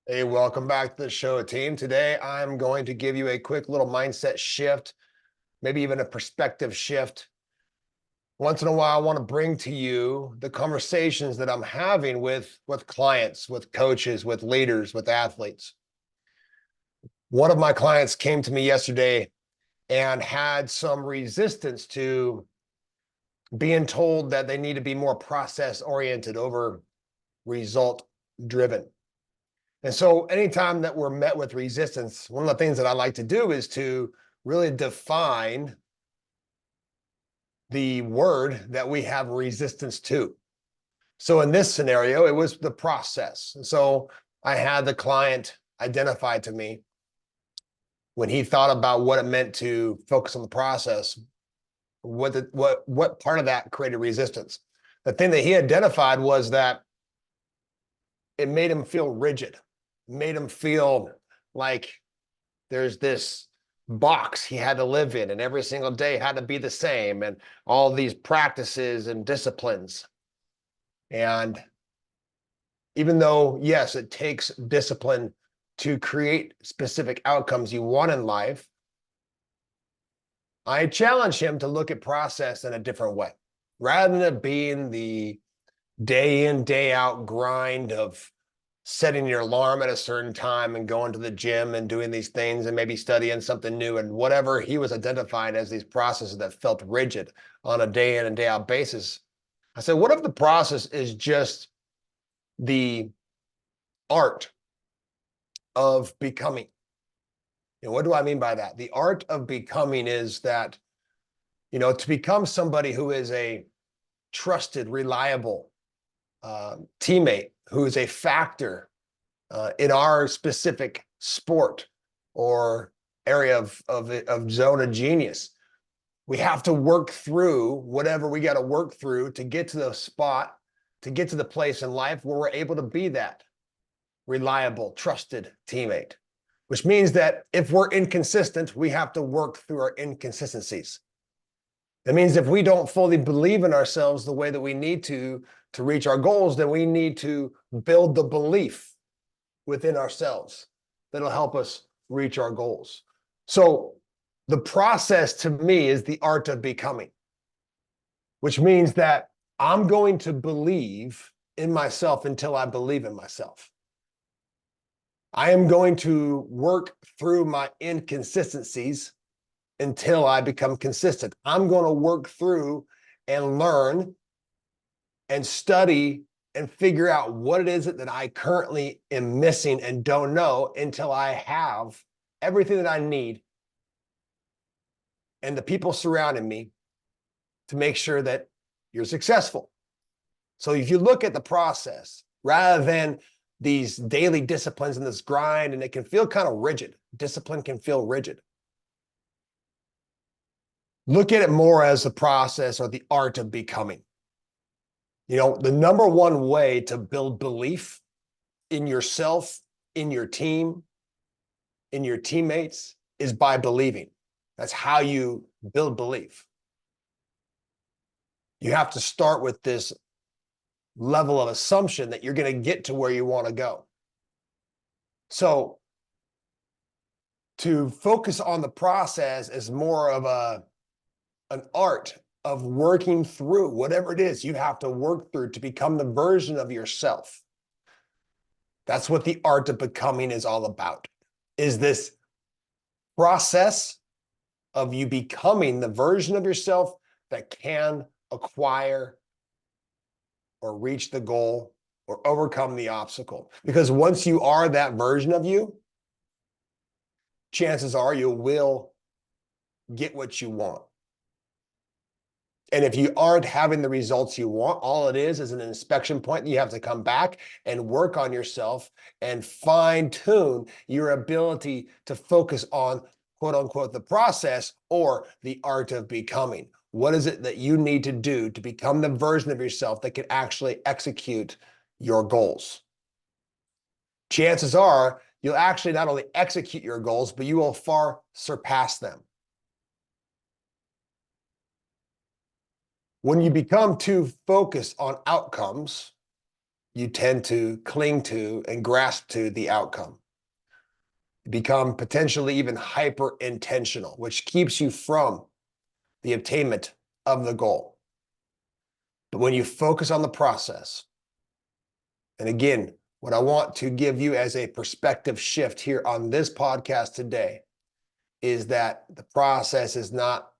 Hey, welcome back to the show, team. Today, I'm going to give you a quick little mindset shift, maybe even a perspective shift. Once in a while, I want to bring to you the conversations that I'm having with clients, with coaches, with leaders, with athletes. One of my clients came to me yesterday and had some resistance to being told that they need to be more process oriented over result driven. And so anytime that we're met with resistance, one of the things that I like to do is to really define the word that we have resistance to. So in this scenario, it was the process. And so I had the client identify to me when he thought about what it meant to focus on the process, what part of that created resistance. The thing that he identified was that it made him feel rigid, made him feel like there's this box he had to live in, and every single day had to be the same, and all these practices and disciplines. And even though, yes, it takes discipline to create specific outcomes you want in life, I challenge him to look at process in a different way. Rather than it being the day in, day out grind of setting your alarm at a certain time and going to the gym and doing these things and maybe studying something new and whatever he was identifying as these processes that felt rigid on a day in and day out basis. I said, what if the process is just the art of becoming? And what do I mean by that? The art of becoming is that, to become somebody who is a trusted, reliable teammate, who is a factor in our specific sport or area of zone of genius. We have to work through whatever we got to work through to get to the spot, to get to the place in life where we're able to be that reliable, trusted teammate, which means that if we're inconsistent, we have to work through our inconsistencies. That means if we don't fully believe in ourselves the way that we need to reach our goals, then we need to build the belief within ourselves that'll help us reach our goals. So the process to me is the art of becoming, which means that I'm going to believe in myself until I believe in myself. I am going to work through my inconsistencies until I become consistent. I'm going to work through and learn and study and figure out what it is that I currently am missing and don't know until I have everything that I need and the people surrounding me to make sure that you're successful. So if you look at the process rather than these daily disciplines and this grind, and it can feel kind of rigid, discipline can feel rigid. Look at it more as the process or the art of becoming. The number one way to build belief in yourself, in your team, in your teammates is by believing. That's how you build belief. You have to start with this level of assumption that you're going to get to where you want to go. So to focus on the process is more of an art of working through whatever it is you have to work through to become the version of yourself. That's what the art of becoming is all about, is this process of you becoming the version of yourself that can acquire or reach the goal or overcome the obstacle. Because once you are that version of you, chances are you will get what you want. And if you aren't having the results you want, all it is an inspection point. You have to come back and work on yourself and fine tune your ability to focus on, quote unquote, the process or the art of becoming. What is it that you need to do to become the version of yourself that can actually execute your goals? Chances are you'll actually not only execute your goals, but you will far surpass them. When you become too focused on outcomes, you tend to cling to and grasp to the outcome. You become potentially even hyper intentional, which keeps you from the attainment of the goal. But when you focus on the process, and again, what I want to give you as a perspective shift here on this podcast today is that the process is not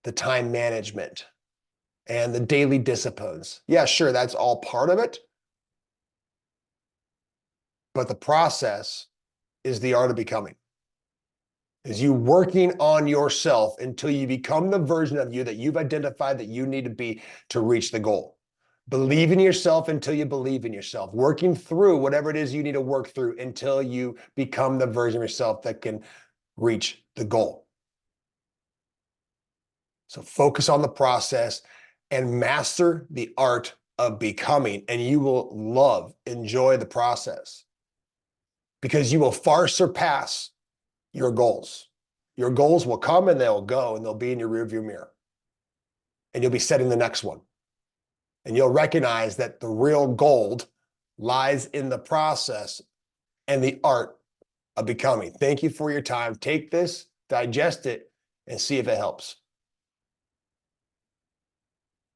the time management and the daily disciplines. Yeah, sure, that's all part of it. But the process is the art of becoming. Is you working on yourself until you become the version of you that you've identified that you need to be to reach the goal. Believe in yourself until you believe in yourself. Working through whatever it is you need to work through until you become the version of yourself that can reach the goal. So focus on the process and master the art of becoming, and you will enjoy the process because you will far surpass your goals. Your goals will come and they'll go and they'll be in your rearview mirror. And you'll be setting the next one. And you'll recognize that the real gold lies in the process and the art of becoming. Thank you for your time. Take this, digest it, and see if it helps.